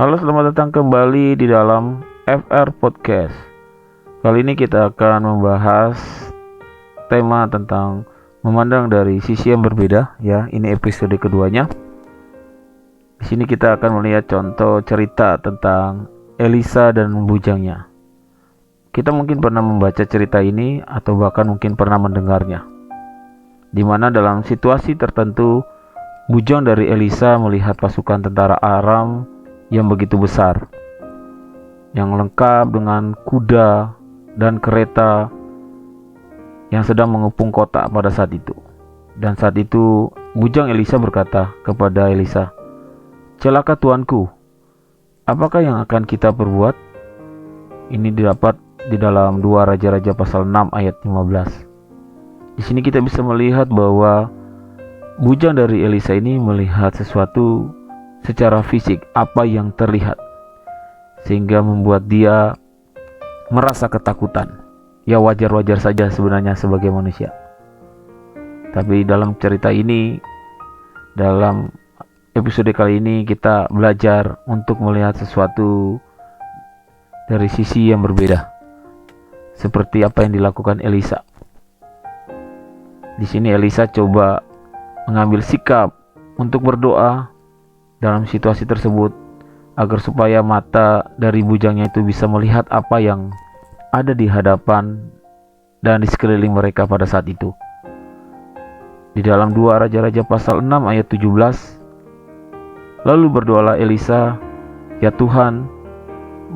Halo, selamat datang kembali di dalam FR Podcast. Kali ini kita akan membahas tema tentang memandang dari sisi yang berbeda, ya. Ini episode keduanya. Di sini kita akan melihat contoh cerita tentang Elisa dan bujangnya. Kita mungkin pernah membaca cerita ini atau bahkan mungkin pernah mendengarnya, di mana dalam situasi tertentu bujang dari Elisa melihat pasukan tentara Aram yang begitu besar, yang lengkap dengan kuda dan kereta yang sedang mengepung kota pada saat itu. Dan saat itu bujang Elisa berkata kepada Elisa, "Celaka tuanku, apakah yang akan kita perbuat?" Ini didapat di dalam 2 Raja-Raja pasal 6 ayat 15. Di sini kita bisa melihat bahwa bujang dari Elisa ini melihat sesuatu secara fisik, apa yang terlihat, sehingga membuat dia merasa ketakutan. Ya, wajar-wajar saja sebenarnya sebagai manusia. Tapi dalam cerita ini, dalam episode kali ini, kita belajar untuk melihat sesuatu dari sisi yang berbeda, seperti apa yang dilakukan Elisa. Di sini Elisa coba mengambil sikap untuk berdoa dalam situasi tersebut, agar supaya mata dari bujangnya itu bisa melihat apa yang ada di hadapan dan di sekeliling mereka pada saat itu. Di dalam 2 Raja-Raja pasal 6 ayat 17, lalu berdoalah Elisa, "Ya Tuhan,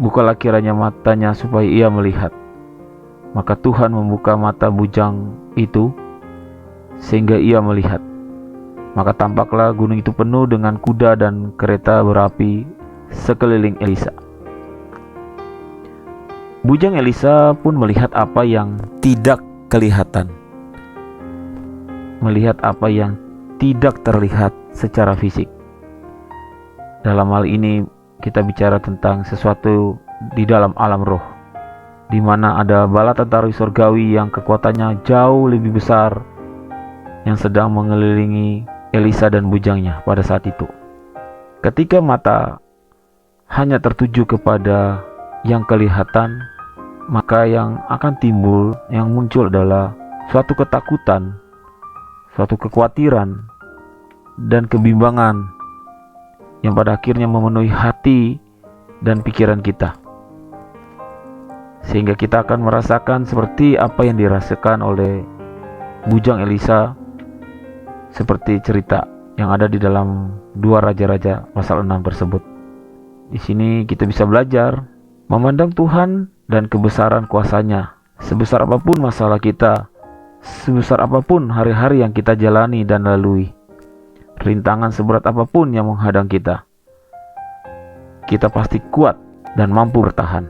bukalah kiranya matanya supaya ia melihat." Maka Tuhan membuka mata bujang itu sehingga ia melihat. Maka tampaklah gunung itu penuh dengan kuda dan kereta berapi sekeliling Elisa. Bujang Elisa pun melihat apa yang tidak kelihatan, melihat apa yang tidak terlihat secara fisik. Dalam hal ini kita bicara tentang sesuatu di dalam alam roh, di mana ada bala tentara surgawi yang kekuatannya jauh lebih besar yang sedang mengelilingi Elisa dan bujangnya pada saat itu. Ketika mata hanya tertuju kepada yang kelihatan, maka yang akan timbul, yang muncul adalah suatu ketakutan, suatu kekhawatiran, dan kebimbangan yang pada akhirnya memenuhi hati dan pikiran kita. Sehingga kita akan merasakan seperti apa yang dirasakan oleh bujang Elisa, seperti cerita yang ada di dalam 2 Raja-Raja pasal 6 tersebut. Di sini kita bisa belajar memandang Tuhan dan kebesaran kuasa-Nya. Sebesar apapun masalah kita, sebesar apapun hari-hari yang kita jalani dan lalui, rintangan seberat apapun yang menghadang kita, kita pasti kuat dan mampu bertahan.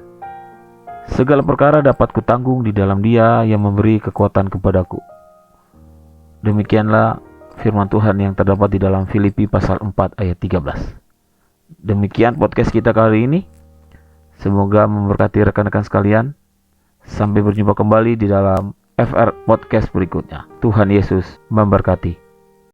Segala perkara dapat kutanggung di dalam Dia yang memberi kekuatan kepadaku. Demikianlah firman Tuhan yang terdapat di dalam Filipi pasal 4 ayat 13. Demikian podcast kita kali ini. Semoga memberkati rekan-rekan sekalian. Sampai berjumpa kembali di dalam FR Podcast berikutnya. Tuhan Yesus memberkati.